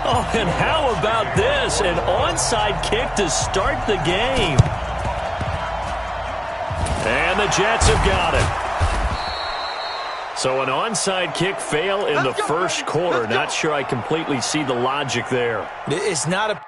Oh, and how about this? An onside kick to start the game. And the Jets have got it. So an onside kick fail in the first quarter. Not sure I completely see the logic there. It's not a...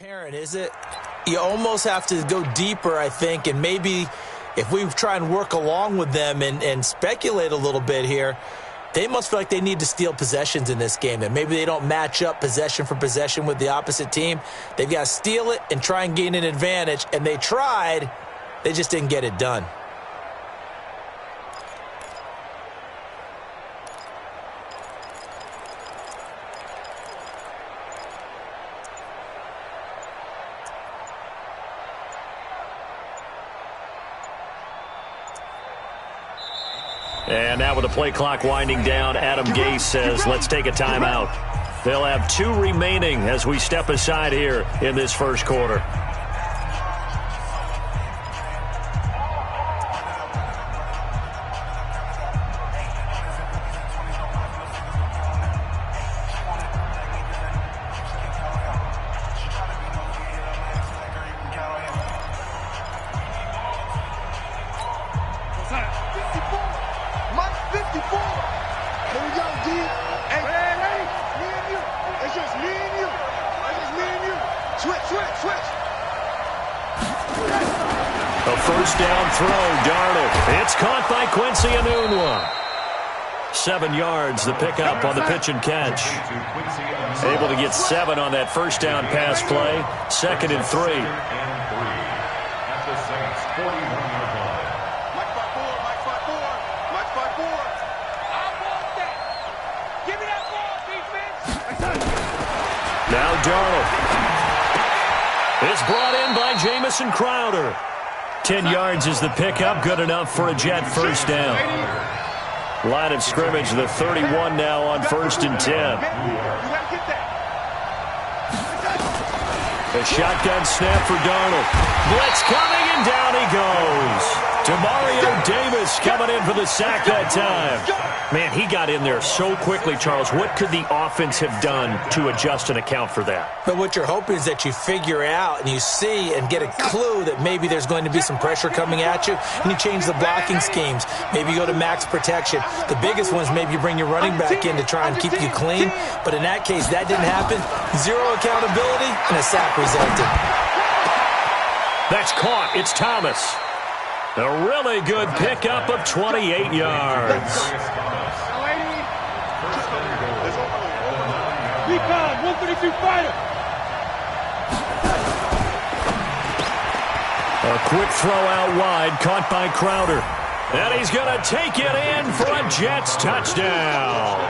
Parent, is it? You almost have to go deeper, I think, and maybe if we try and work along with them and speculate a little bit here, they must feel like they need to steal possessions in this game, and maybe they don't match up possession for possession with the opposite team. They've got to steal it and try and gain an advantage, and they tried. They just didn't get it done. And now with the play clock winding down, Adam Gase says, let's take a timeout. They'll have 2 remaining as we step aside here in this first quarter. A first down throw, Darnold. It's caught by Quincy Enunwa. 7 yards, the pickup on the pitch and catch. Able to get 7 on that first down pass play. 2nd and 3. Now Darnold. It's brought in by Jamison Crowder. 10 yards is the pickup, good enough for a Jet first down. Line of scrimmage, the 31 now on 1st and 10. A shotgun snap for Darnold. Blitz coming, and down he goes. Demario Davis coming in for the sack that time. Man, he got in there so quickly, Charles. What could the offense have done to adjust and account for that? But what you're hoping is that you figure out and you see and get a clue that maybe there's going to be some pressure coming at you, and you change the blocking schemes. Maybe you go to max protection. The biggest one is maybe you bring your running back in to try and keep you clean. But in that case, that didn't happen. 0 accountability, and a sack resulted. That's caught. It's Thomas. A really good pickup of 28 yards. Recon, 132 fighter. A quick throw out wide, caught by Crowder. And he's going to take it in for a Jets touchdown.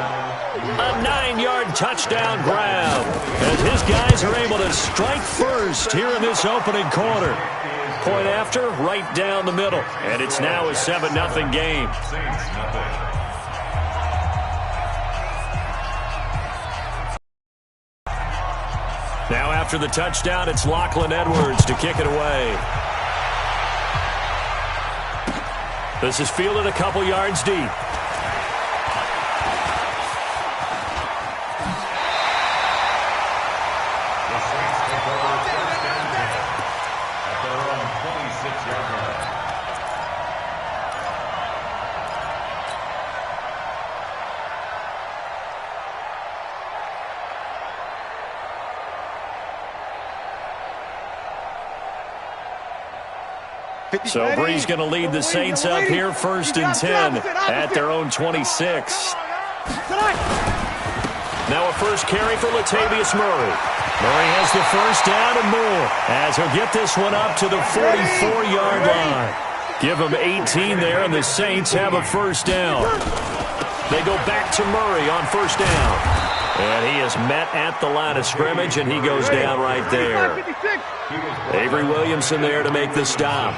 A 9-yard touchdown grab as his guys are able to strike first here in this opening quarter. Point after, right down the middle. And it's now a 7-0 game. Now after the touchdown, it's Lachlan Edwards to kick it away. This is fielded a couple yards deep. So Brees going to lead the Saints up here 1st and 10 at their own 26. Now a first carry for Latavius Murray. Murray has the first down and more as he'll get this one up to the 44-yard line. Give him 18 there, and the Saints have a first down. They go back to Murray on first down. And he is met at the line of scrimmage, and he goes down right there. Avery Williamson there to make the stop.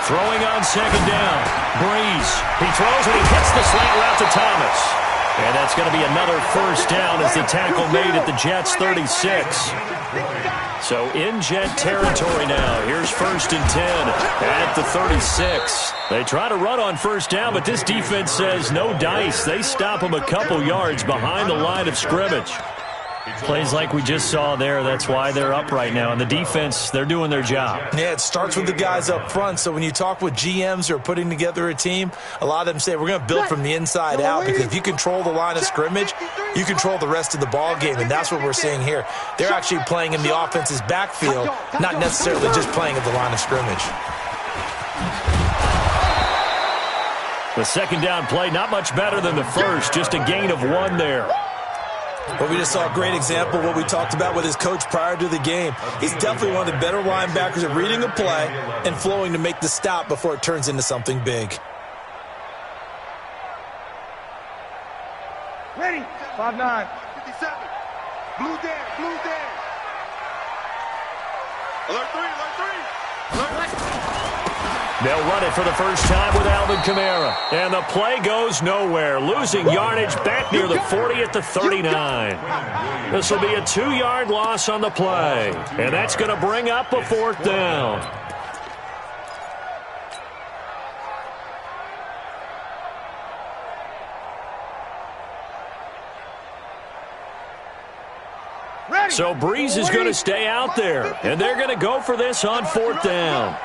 Throwing on second down. Brees. He throws and he hits the slant route to Thomas. And that's going to be another first down as the tackle made at the Jets' 36. So in Jet territory now. Here's 1st and 10 at the 36. They try to run on first down, but this defense says no dice. They stop them a couple yards behind the line of scrimmage. Plays like we just saw there. That's why they're up right now. And the defense, they're doing their job. Yeah, it starts with the guys up front. So when you talk with GMs who are putting together a team, a lot of them say we're going to build from the inside out, because if you control the line of scrimmage, you control the rest of the ball game, and that's what we're seeing here. They're actually playing in the offense's backfield, not necessarily just playing at the line of scrimmage. The second down play, not much better than the first, just a gain of 1 there. But we just saw a great example of what we talked about with his coach prior to the game. He's definitely one of the better linebackers at reading a play and flowing to make the stop before it turns into something big. Ready. 5-9. 57. Blue Dan. Blue Dan. Alert 3. Alert 3. Alert 3. They'll run it for the first time with Alvin Kamara. And the play goes nowhere. Losing yardage back near the 40 at the 39. This will be a 2-yard loss on the play. And that's going to bring up a 4th down. So Brees is going to stay out there. And they're going to go for this on 4th down.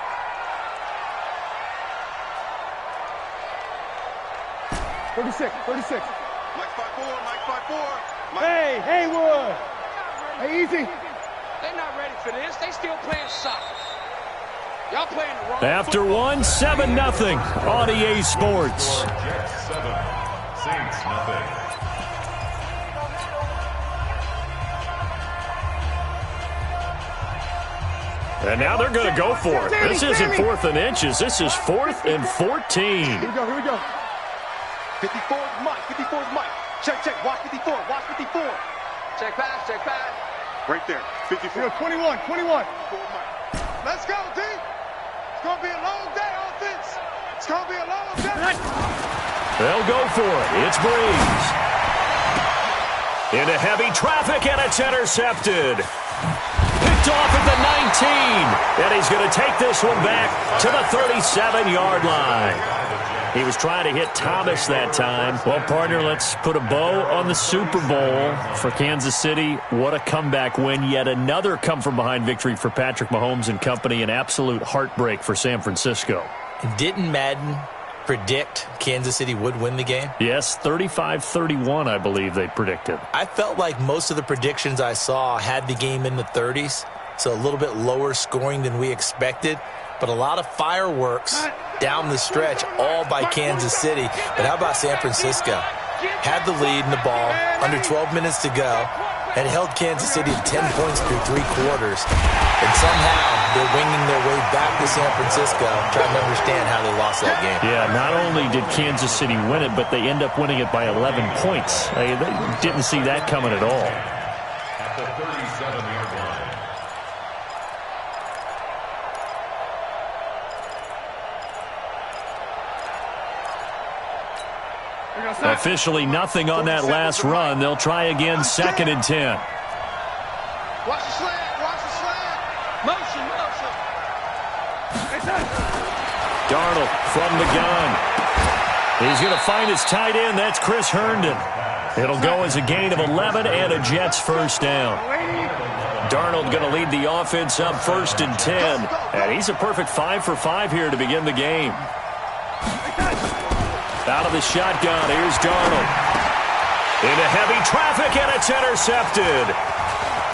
Mike 5-4, Mike 5-4. Hey, Haywood. Hey, easy. They're not ready for this. They still playing soccer. Y'all playing the wrong After football. 1, 7-0 on EA Sports. Jets 7, Saints nothing. And now they're going to go for it. This isn't 4th and inches. This is 4th and 14. Here we go. 54 Mike, 54 Mike. Check, watch 54, watch 54. Check pass. Right there, 54. 21. Let's go, D. It's going to be a long day, offense. It's going to be a long day. They'll go for it. It's Brees. Into heavy traffic, and it's intercepted. Picked off at the 19. And he's going to take this one back to the 37-yard line. He was trying to hit Thomas that time. Well, partner, let's put a bow on the Super Bowl for Kansas City. What a comeback win. Yet another come-from-behind victory for Patrick Mahomes and company. An absolute heartbreak for San Francisco. Didn't Madden predict Kansas City would win the game? Yes, 35-31, I believe they predicted. I felt like most of the predictions I saw had the game in the 30s, so a little bit lower scoring than we expected. But a lot of fireworks down the stretch, all by Kansas City. But how about San Francisco? Had the lead in the ball, under 12 minutes to go, and held Kansas City to 10 points through 3 quarters. And somehow they're winging their way back to San Francisco, trying to understand how they lost that game. Yeah, not only did Kansas City win it, but they end up winning it by 11 points. They didn't see that coming at all. At the 37-yard line. Officially nothing on that last run. They'll try again, 2nd and 10. Watch the slant. Motion. Darnold from the gun. He's going to find his tight end. That's Chris Herndon. It'll go as a gain of 11 and a Jets first down. Darnold going to lead the offense up 1st and 10. And he's a perfect 5 for 5 here to begin the game. Out of the shotgun, here's Darnold. Into heavy traffic, and it's intercepted.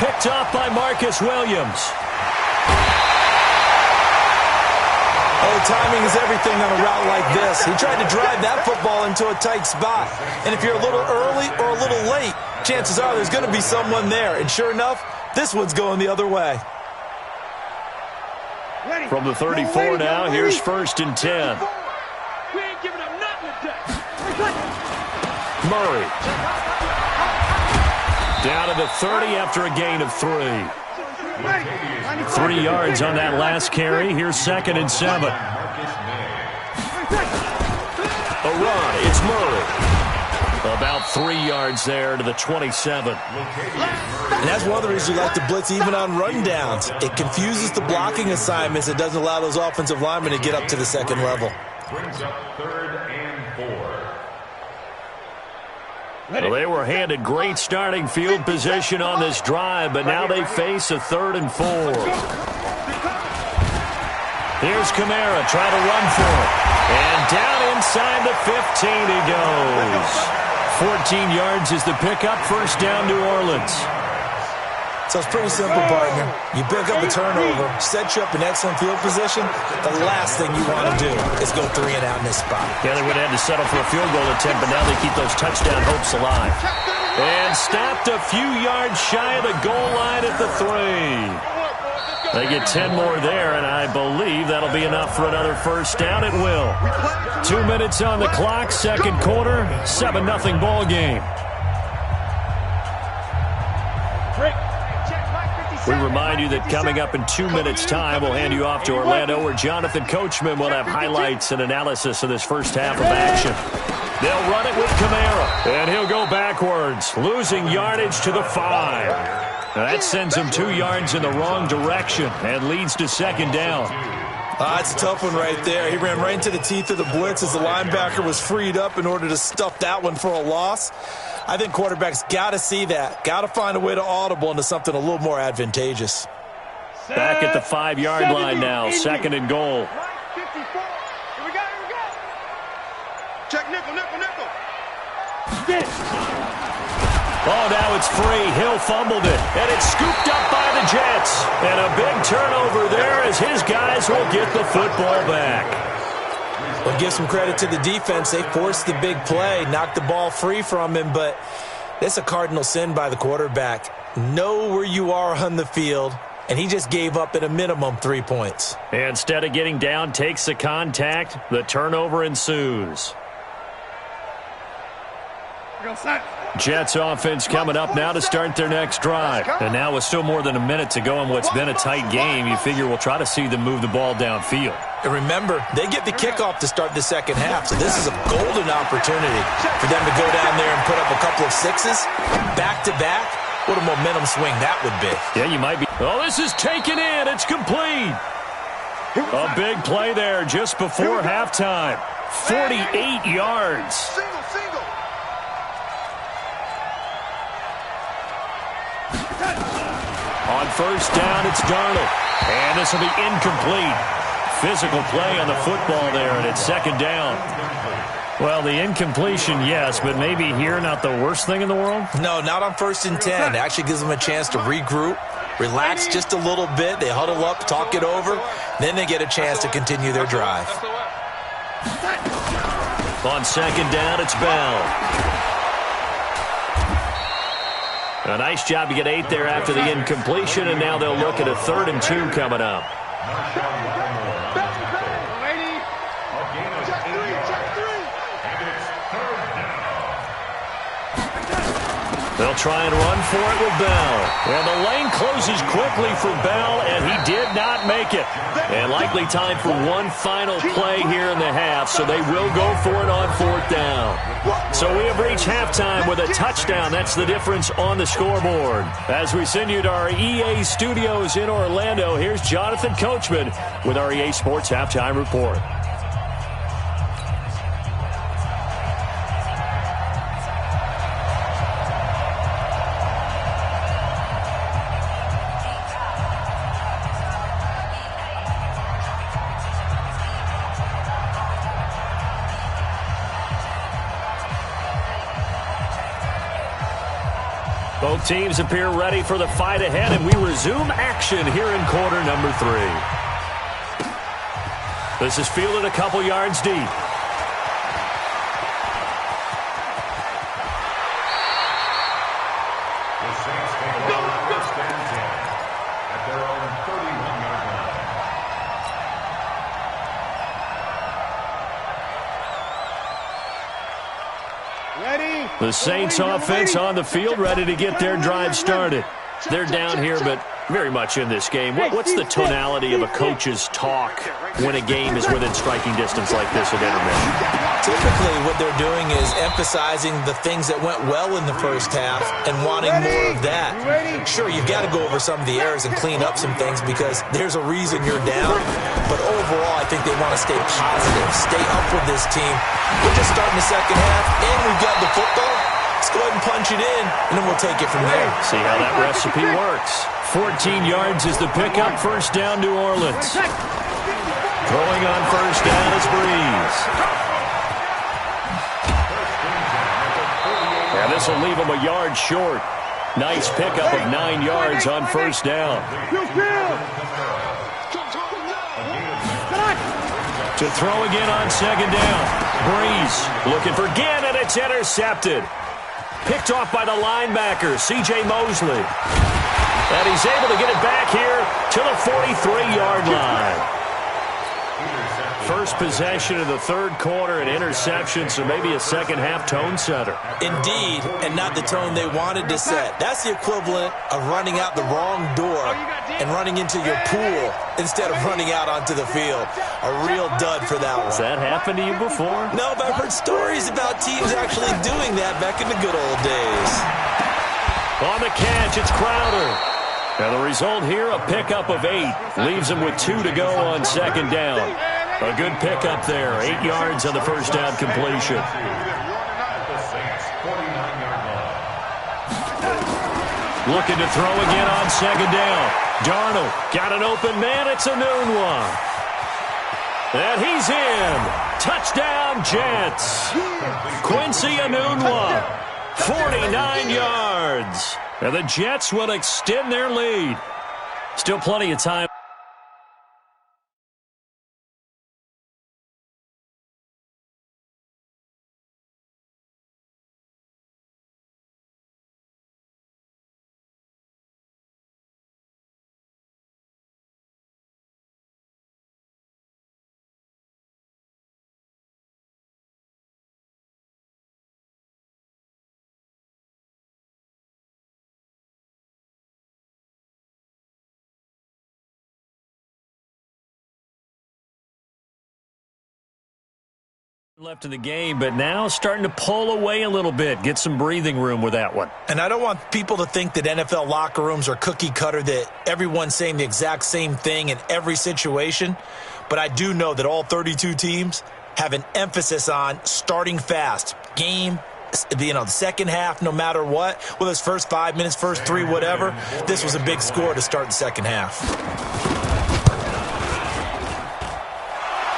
Picked off by Marcus Williams. timing is everything on a route like this. He tried to drive that football into a tight spot. And if you're a little early or a little late, chances are there's going to be someone there. And sure enough, this one's going the other way. From the 34 now, here's 1st and 10. We ain't giving up nothing today. Murray. Down to the 30 after a gain of 3. 3 yards on that last carry. Here's 2nd and 7. A run. It's Murray. About 3 yards there to the 27. And that's one of the reasons you like to blitz even on rundowns. It confuses the blocking assignments. It doesn't allow those offensive linemen to get up to the second level. Brings up 3rd and 4. Well, they were handed great starting field position on this drive, but now they face a 3rd and 4. Here's Kamara trying to run for it. And down inside the 15 he goes. 14 yards is the pickup. 1st down, New Orleans. So it's pretty simple, partner. You pick up a turnover, set you up in excellent field position. The last thing you want to do is go 3 and out in this spot. Yeah, they would have had to settle for a field goal attempt, but now they keep those touchdown hopes alive. And stopped a few yards shy of the goal line at the 3. They get 10 more there, and I believe that'll be enough for another 1st down. It will. 2 minutes on the clock, 2nd quarter, 7-0 ball game. We remind you that coming up in 2 minutes' time, we'll hand you off to Orlando, where Jonathan Coachman will have highlights and analysis of this first half of action. They'll run it with Kamara, and he'll go backwards, losing yardage to the 5. That sends him 2 yards in the wrong direction and leads to 2nd down. That's a tough one right there. He ran right into the teeth of the blitz as the linebacker was freed up in order to stuff that one for a loss. I think quarterbacks got to see that. Got to find a way to audible into something a little more advantageous. Back at the 5-yard line now, 2nd and goal. 54. Here we go. Check nickel. Oh, now it's free. Hill fumbled it, and it's scooped up by the Jets. And a big turnover there as his guys will get the football back. Well, give some credit to the defense. They forced the big play, knocked the ball free from him, but that's a cardinal sin by the quarterback. Know where you are on the field, and he just gave up at a minimum 3 points. Instead of getting down, takes the contact. The turnover ensues. Jets offense coming up now to start their next drive. And now with still more than a minute to go in what's been a tight game, you figure we'll try to see them move the ball downfield. And remember, they get the kickoff to start the second half, so this is a golden opportunity for them to go down there and put up a couple of 6s back-to-back. What a momentum swing that would be. Yeah, you might be. Oh, this is taken in. It's complete. A big play there just before halftime. 48 yards. Single. On 1st down, it's Darnold. And this will be incomplete. Physical play on the football there, and it's 2nd down. Well, the incompletion, yes, but maybe here not the worst thing in the world? No, not on 1st and 10. It actually gives them a chance to regroup, relax just a little bit. They huddle up, talk it over. Then they get a chance to continue their drive. On 2nd down, it's Bell. A nice job to get 8 there after the incompletion, and now they'll look at a 3rd and 2 coming up. They'll try and run for it with Bell. And the lane closes quickly for Bell, and he did not make it. And likely time for one final play here in the half, so they will go for it on 4th down. So we have reached halftime with a touchdown. That's the difference on the scoreboard. As we send you to our EA studios in Orlando, here's Jonathan Coachman with our EA Sports Halftime Report. Both teams appear ready for the fight ahead, and we resume action here in quarter number 3. This is fielded a couple yards deep. The Saints take over first and 10 at their own 31-yard line. Ready? The Saints offense on the field, ready to get their drive started. They're down here, but very much in this game. What's the tonality of a coach's talk when a game is within striking distance like this at intermission? Typically, what they're doing is emphasizing the things that went well in the first half and wanting more of that. Sure, you've got to go over some of the errors and clean up some things because there's a reason you're down. But overall, I think they want to stay positive, stay up with this team. We're just starting the second half, and we've got the football. Let's go ahead and punch it in, and then we'll take it from there. See how that recipe works. 14 yards is the pickup. First down, New Orleans. Throwing on first down is Breeze. And this will leave him a yard short. Nice pickup of 9 yards on first down. To throw again on second down. Breeze looking for again, and it's intercepted. Picked off by the linebacker, C.J. Mosley. And he's able to get it back here to the 43-yard line. First possession of the third quarter, an interception, so maybe a second-half tone setter. Indeed, and not the tone they wanted to set. That's the equivalent of running out the wrong door and running into your pool instead of running out onto the field. A real dud for that one. Has that happened to you before? No, but I've heard stories about teams actually doing that back in the good old days. On the catch, it's Crowder. And the result here, a pickup of 8. Leaves him with 2 to go on second down. A good pickup there. 8 yards on the first down completion. Looking to throw again on second down. Darnold got an open man. It's a noon one. And he's in. Touchdown, Jets. Quincy Enunwa, 49 yards. And the Jets will extend their lead. Still plenty of time. Left in the game, but now starting to pull away a little bit. Get some breathing room with that one. And I don't want people to think that NFL locker rooms are cookie cutter, that everyone's saying the exact same thing in every situation. But I do know that all 32 teams have an emphasis on starting fast. Game, the second half, no matter what. Whether it's first 5 minutes, first 3, whatever. This was a big score to start the second half.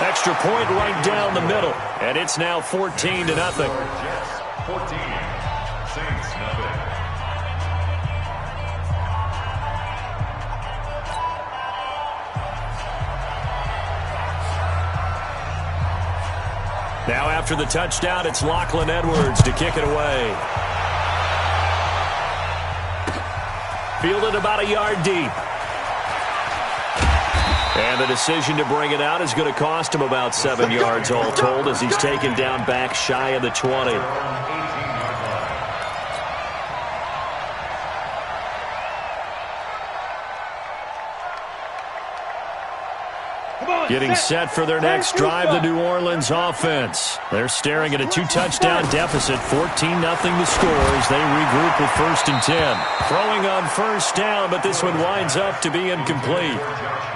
Extra point right down the middle, and it's now 14-0. Jets 14, Saints nothing. Now after the touchdown, it's Lachlan Edwards to kick it away. Fielded about a yard deep. And the decision to bring it out is going to cost him about 7 yards all told as he's taken down back shy of the 20. Getting set for their next drive, the New Orleans offense. They're staring at a 2-touchdown deficit, 14-0 the score as they regroup with first and 10. Throwing on first down, but this one winds up to be incomplete.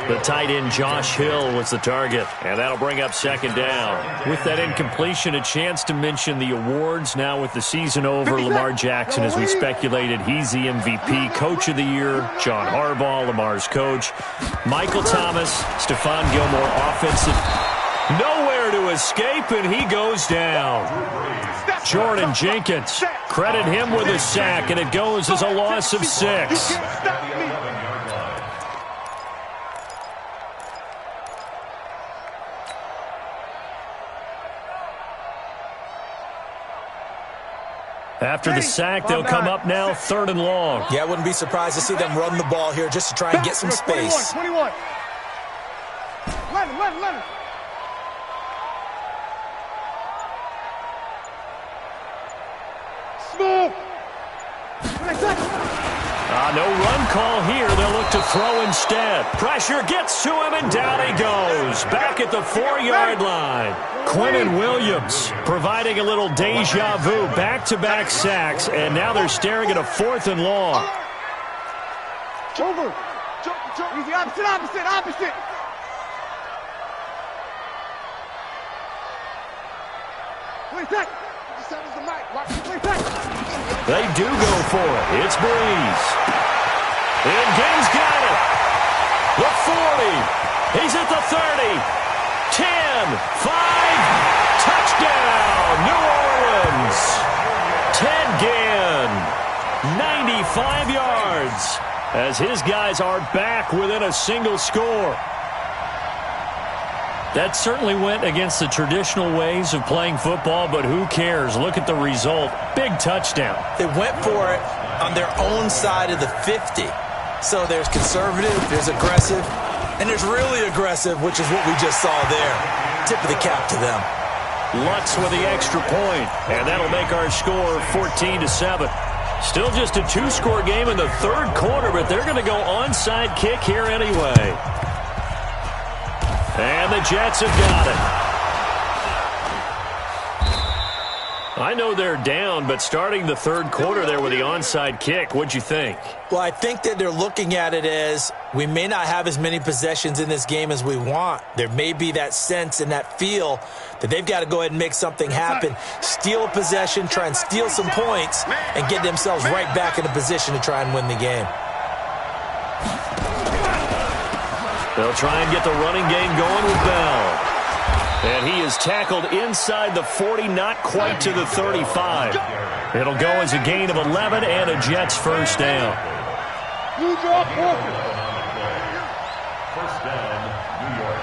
The tight end Josh Hill was the target, and that'll bring up second down. With that incompletion, a chance to mention the awards. Now with the season over, Lamar Jackson, as we speculated, he's the MVP, Coach of the Year, John Harbaugh, Lamar's coach, Michael Thomas, Stephon Gilmore, offensive. Nowhere to escape, and he goes down. Jordan Jenkins, credit him with a sack, and it goes as a loss of 6. After the sack, they'll come up now 3rd and long. Yeah, I wouldn't be surprised to see them run the ball here just to try and get some space. 21. Let him. Smooth. No run call here. They'll look to throw instead. Pressure gets to him, and down he goes. Back at the 4-yard line. Quinnen Williams providing a little deja vu. Back-to-back sacks, and now they're staring at a 4th and long. Over. Easy, opposite. Play tech. They do go for it. It's Breeze. And Gaines got it. The 40. He's at the 30. 10. 5. Touchdown, New Orleans. Ted Ginn. 95 yards. As his guys are back within a single score. That certainly went against the traditional ways of playing football, but who cares? Look at the result. Big touchdown. They went for it on their own side of the 50. So there's conservative, there's aggressive, and there's really aggressive, which is what we just saw there. Tip of the cap to them. Lutz with the extra point, and that'll make our score 14-7. Still just a 2-score game in the 3rd quarter, but they're going to go onside kick here anyway. And the Jets have got it. I know they're down, but starting the 3rd quarter there with the onside kick, what'd you think? Well, I think that they're looking at it as we may not have as many possessions in this game as we want. There may be that sense and that feel that they've got to go ahead and make something happen, steal a possession, try and steal some points, and get themselves right back in a position to try and win the game. They'll try and get the running game going with Bell. And he is tackled inside the 40, not quite to the 35. It'll go as a gain of 11 and a Jets first down. First down, New York.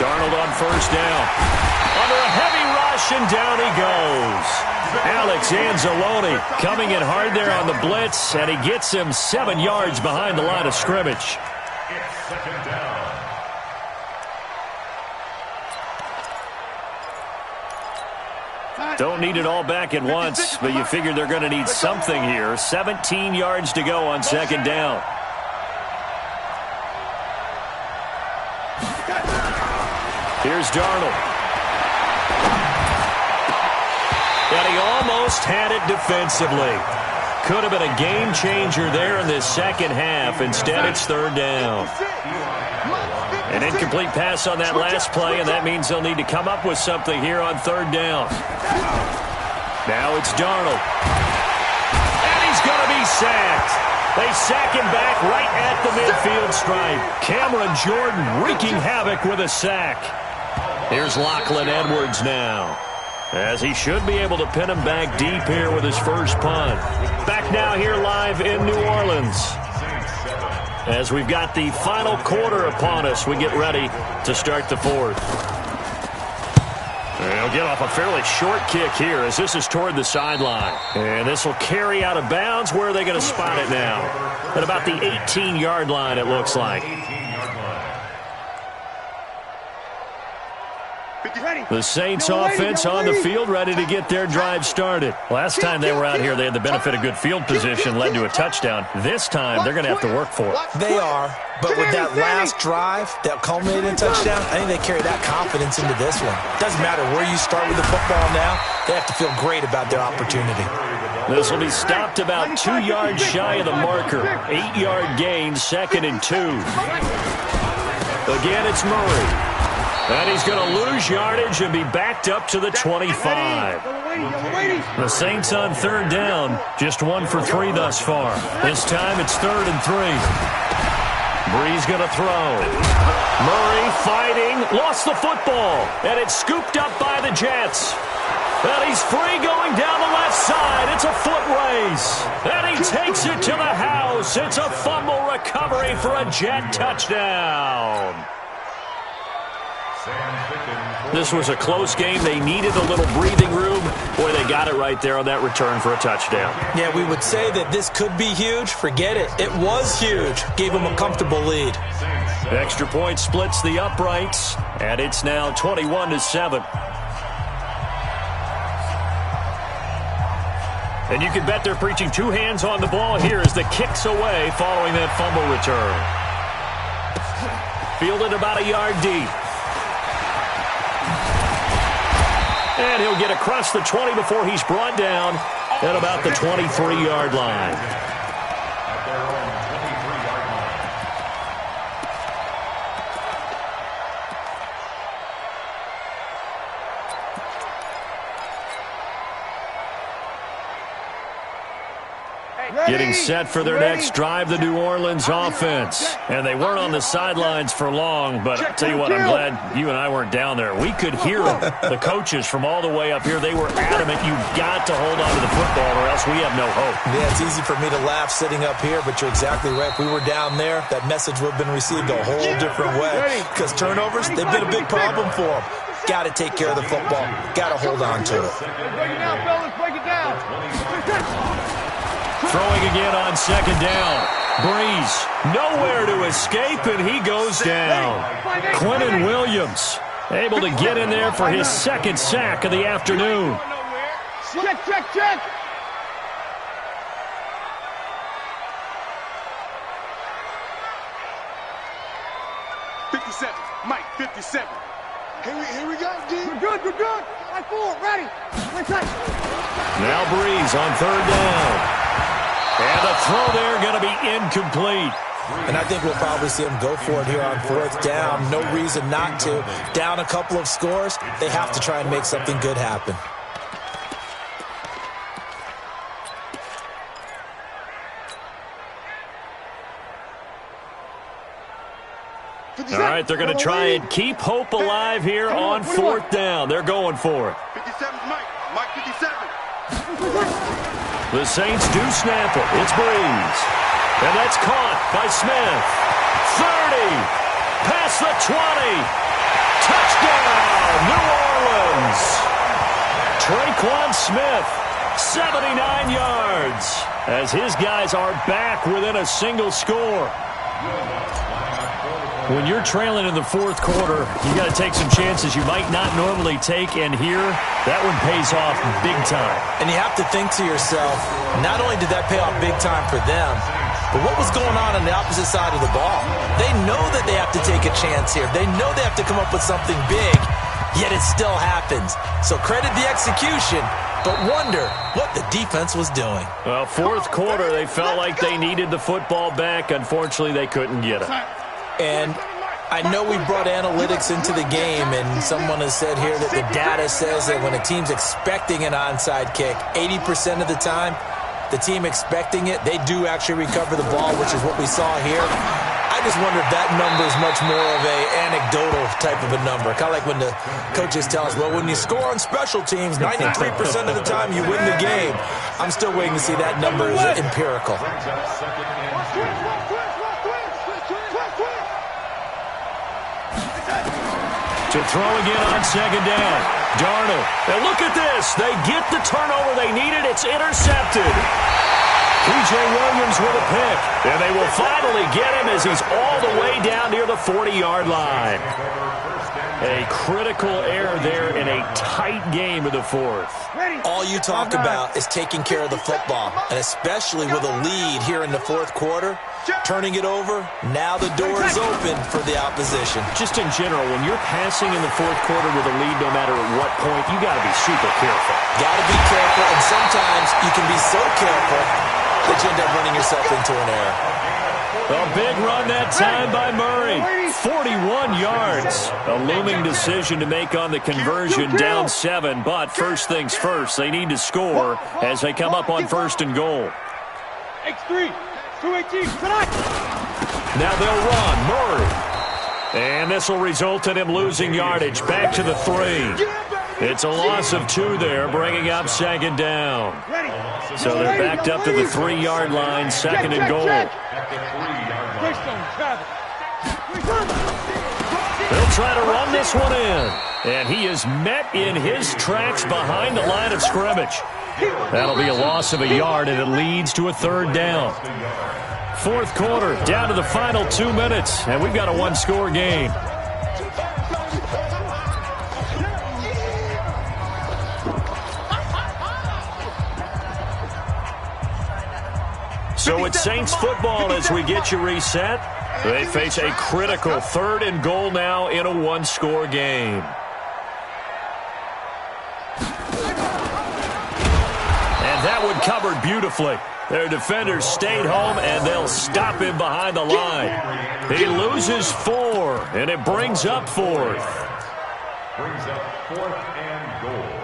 Darnold on first down. Under a heavy rush, and down he goes. Alex Anzalone coming in hard there on the blitz, and he gets him 7 yards behind the line of scrimmage. It's 2nd down. Don't need it all back at once, but you figure they're going to need something here. 17 yards to go on 2nd down. Here's Darnold. And he almost had it defensively. Could have been a game changer there in this 2nd half. Instead, it's 3rd down. An incomplete pass on that last play, and that means they'll need to come up with something here on 3rd down. Now it's Darnold. And he's going to be sacked. They sack him back right at the midfield stripe. Cameron Jordan wreaking havoc with a sack. Here's Lachlan Edwards now, as he should be able to pin him back deep here with his first punt. Back now here live in New Orleans, as we've got the final quarter upon us. We get ready to start the 4th. They'll get off a fairly short kick here as this is toward the sideline. And this will carry out of bounds. Where are they going to spot it now? At about the 18-yard line, it looks like. The Saints offense on the field, ready to get their drive started. Last time they were out here, they had the benefit of good field position, led to a touchdown. This time, they're going to have to work for it. They are, but with that last drive that culminated in touchdown, I think they carry that confidence into this one. Doesn't matter where you start with the football now, they have to feel great about their opportunity. This will be stopped about 2 yards shy of the marker. 8-yard gain, 2nd and 2. Again, it's Murray. And he's going to lose yardage and be backed up to the 25. The Saints on 3rd down, just 1 for 3 thus far. This time it's 3rd and 3. Breeze going to throw. Murray fighting, lost the football, and it's scooped up by the Jets. And he's free going down the left side. It's a foot race. And he takes it to the house. It's a fumble recovery for a Jet touchdown. This was a close game. They needed a little breathing room. Boy, they got it right there on that return for a touchdown. Yeah, we would say that this could be huge. Forget it. It was huge. Gave them a comfortable lead. Extra point splits the uprights, and it's now 21-7. And you can bet they're preaching two hands on the ball here as the kick's away following that fumble return. Fielded about a yard deep. And he'll get across the 20 before he's brought down at about the 23-yard line. At their own 23-yard line. Getting set for their next drive, the New Orleans offense. And they weren't on the sidelines for long, but I'll tell you what, I'm glad you and I weren't down there. We could hear the coaches from all the way up here. They were adamant, you've got to hold on to the football or else we have no hope. Yeah, it's easy for me to laugh sitting up here, but you're exactly right. If we were down there, that message would have been received a whole different way. Because turnovers, they've been a big problem for them. Got to take care of the football. Got to hold on to it. Break it down, fellas. Break it down. Throwing again on second down. Breeze nowhere to escape, and he goes down. Quinnen Williams able to get in there for his second sack of the afternoon. Check, check, check. Mike, 57. Here we go, D. We're good, we're good. Line forward, ready. Now Breeze on third down. And the throw there going to be incomplete. And I think we'll probably see him go for it here on fourth down. No reason not to. Down a couple of scores, they have to try and make something good happen. All right, they're going to try and keep hope alive here on fourth down. They're going for it. 57 Mike. Mike 57. The Saints do snap it. It's Breeze. And that's caught by Smith. 30. Past the 20. Touchdown, New Orleans. Traquan Smith, 79 yards. As his guys are back within a single score. When you're trailing in the fourth quarter, you got to take some chances you might not normally take, and here, that one pays off big time. And you have to think to yourself, not only did that pay off big time for them, but what was going on the opposite side of the ball? They know that they have to take a chance here. They know they have to come up with something big, yet it still happens. So credit the execution, but wonder what the defense was doing. Well, fourth quarter, they felt like they needed the football back. Unfortunately, they couldn't get it. And I know we brought analytics into the game, and someone has said here that the data says that when a team's expecting an onside kick, 80% of the time, the team expecting it, they do actually recover the ball, which is what we saw here. I just wonder if that number is much more of a anecdotal type of a number. Kind of like when the coaches tell us, well, when you score on special teams, 93% of the time you win the game. I'm still waiting to see that number is empirical. To throw again on second down. Darnold. And look at this. They get the turnover they needed. It's intercepted. P.J. Williams with a pick. And they will finally get him as he's all the way down near the 40-yard line. A critical error there in a tight game of the fourth. All you talk about is taking care of the football, and especially with a lead here in the fourth quarter, turning it over, now the door is open for the opposition. Just in general, when you're passing in the fourth quarter with a lead, no matter at what point, you got to be super careful. Got to be careful, and sometimes you can be so careful that you end up running yourself into an error. A big run that time by Murray. 41 yards. A looming decision to make on the conversion, down 7. But first things first, they need to score as they come up on first and goal. X3, 218, tonight. Now they'll run. Murray. And this will result in him losing yardage. Back to the 3. It's a loss of 2 there, bringing up second down. So they're backed up to the 3-yard line, second and goal. They'll try to run this one in. And he is met in his tracks behind the line of scrimmage. That'll be a loss of a yard, and it leads to a third down. Fourth quarter, down to the final 2 minutes, and we've got a one-score game. So it's Saints football as we get you reset. They face a critical 3rd and goal now in a one-score game. And that one covered beautifully. Their defenders stayed home, and they'll stop him behind the line. He loses 4, and it brings up 4th. Brings up 4th and goal.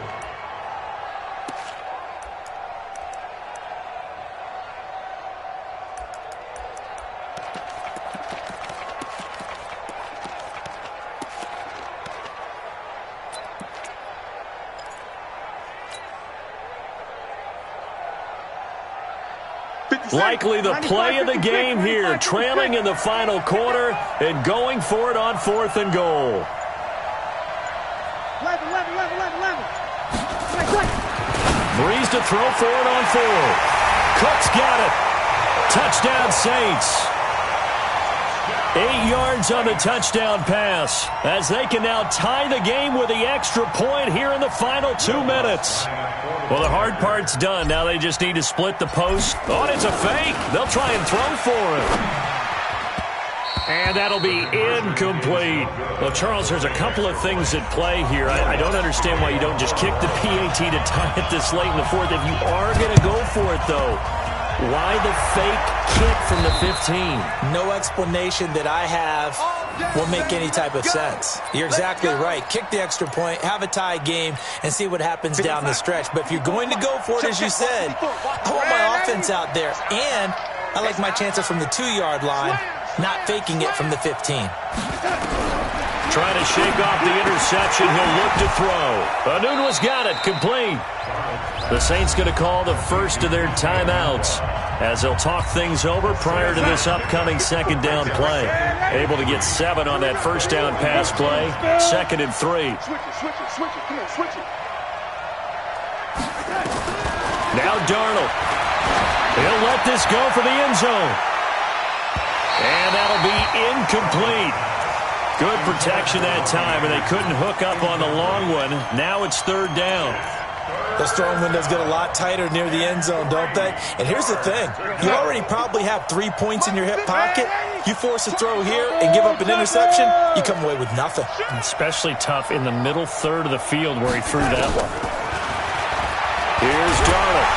Likely the play of the game here, trailing in the final quarter and going for it on 4th and goal. Breeze to throw for it on 4th. Cook's got it. Touchdown Saints. 8 yards on the touchdown pass as they can now tie the game with the extra point here in the final 2 minutes. Well, the hard part's done. Now they just need to split the post. Oh, and it's a fake. They'll try and throw for it. And that'll be incomplete. Well, Charles, there's a couple of things at play here. I don't understand why you don't just kick the PAT to tie it this late in the 4th. If you are going to go for it, though, why the fake kick from the 15? No explanation that I have will make any type of sense. You're exactly right. Kick the extra point, have a tie game, and see what happens down the stretch. But if you're going to go for it, as you said, I want my offense out there. And I like my chances from the 2-yard line, not faking it from the 15. Trying to shake off the interception. He'll look to throw. Anunwa's got it. Complete. The Saints going to call the first of their timeouts as they'll talk things over prior to this upcoming 2nd down play. Able to get 7 on that 1st down pass play. 2nd and 3. Now Darnold. He'll let this go for the end zone. And that'll be incomplete. Good protection that time, and they couldn't hook up on the long one. Now it's 3rd down. Those throwing windows get a lot tighter near the end zone, don't they? And here's the thing. You already probably have 3 points in your hip pocket. You force a throw here and give up an interception, you come away with nothing. Especially tough in the middle 3rd of the field where he threw that one. Here's Darnold.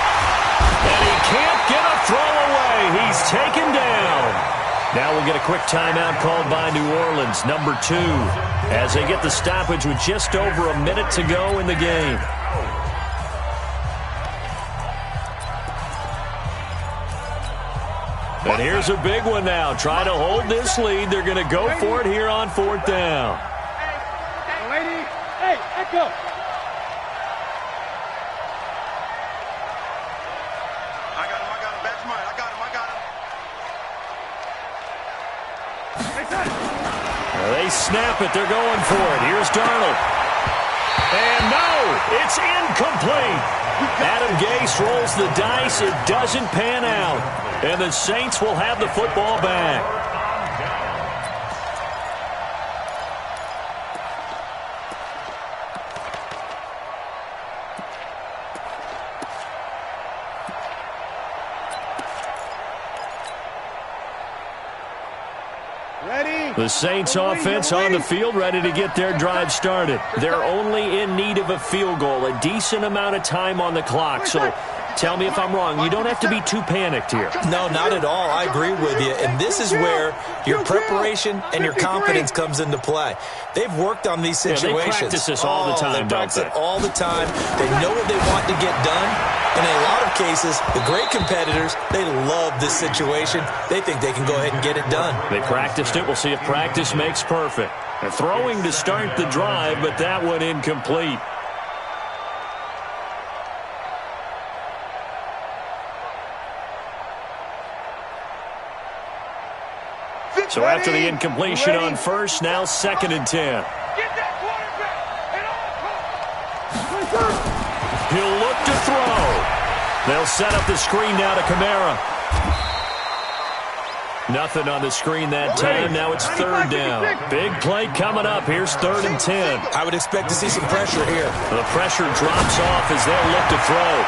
And he can't get a throw away. He's taken down. Now we'll get a quick timeout called by New Orleans, number 2, as they get the stoppage with just over a minute to go in the game. And here's a big one now. Try to hold this lead. They're going to go for it here on 4th down. Hey, echo. I got him. That's mine. I got him. They snap it. They're going for it. Here's Darnold. And no, it's incomplete. Adam Gase rolls the dice. It doesn't pan out. And the Saints will have the football back. The Saints offense on the field, ready to get their drive started. They're only in need of a field goal, a decent amount of time on the clock. So tell me if I'm wrong. You don't have to be too panicked here. No, not at all. I agree with you. And this is where your preparation and your confidence comes into play. They've worked on these situations. Yeah, they practice this all the time, they practice it all the time. They know what they want to get done. And in a lot of cases, the great competitors, they love this situation. They think they can go ahead and get it done. They practiced it. We'll see if practice makes perfect. They're throwing to start the drive, but that one incomplete. So after the incompletion on first, now 2nd and 10. Get that quarterback. He'll look to throw. They'll set up the screen now to Kamara. Nothing on the screen that time. Now it's 3rd down. Big play coming up. Here's 3rd and 10. I would expect to see some pressure here. The pressure drops off as they'll look to throw.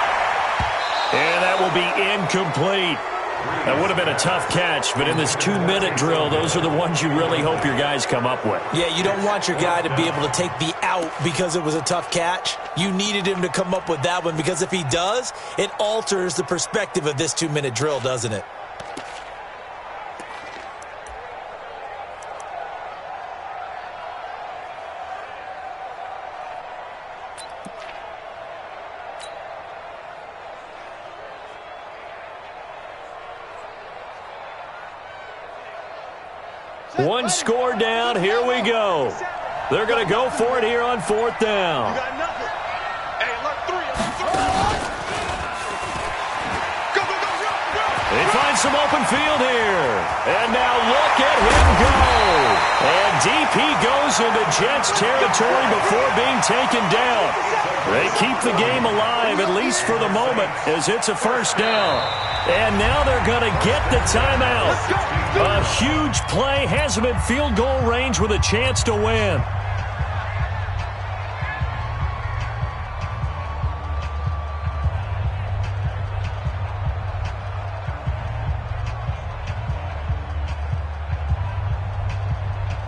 And that will be incomplete. That would have been a tough catch, but in this 2-minute drill, those are the ones you really hope your guys come up with. Yeah, you don't want your guy to be able to take the out because it was a tough catch. You needed him to come up with that one because if he does, it alters the perspective of this 2-minute drill, doesn't it? One score down. Here we go. They're going to go for it here on 4th down. You got nothing. Hey, look, 3. Go, go, go, go. They find some open field here. And now look at him go. And deep he goes into Jets territory before being taken down. They keep the game alive, at least for the moment, as it's a 1st down. And now they're going to get the timeout. A huge play, has him in field goal range with a chance to win.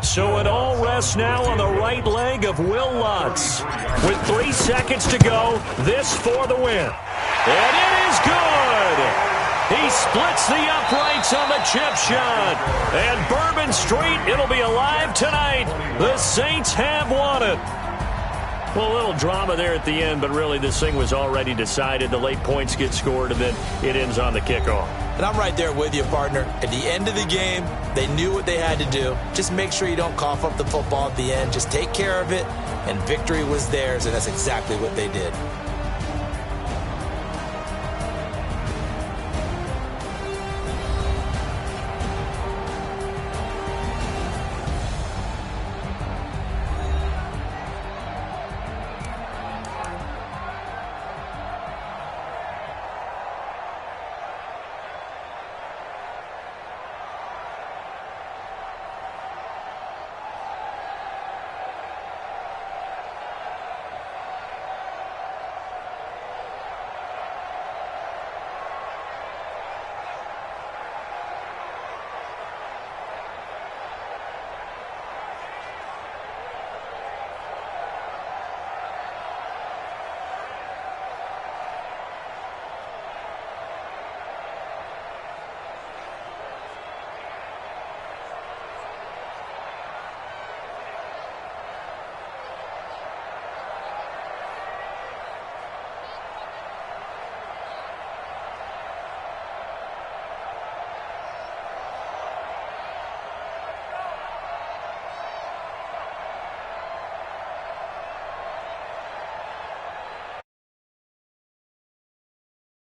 So it all rests now on the right leg of Will Lutz. With 3 seconds to go, this for the win. And it is good! He splits the uprights on the chip shot. And Bourbon Street, it'll be alive tonight. The Saints have won it. Well, a little drama there at the end, but really this thing was already decided. The late points get scored, and then it ends on the kickoff. And I'm right there with you, partner. At the end of the game, they knew what they had to do. Just make sure you don't cough up the football at the end. Just take care of it, and victory was theirs, and that's exactly what they did.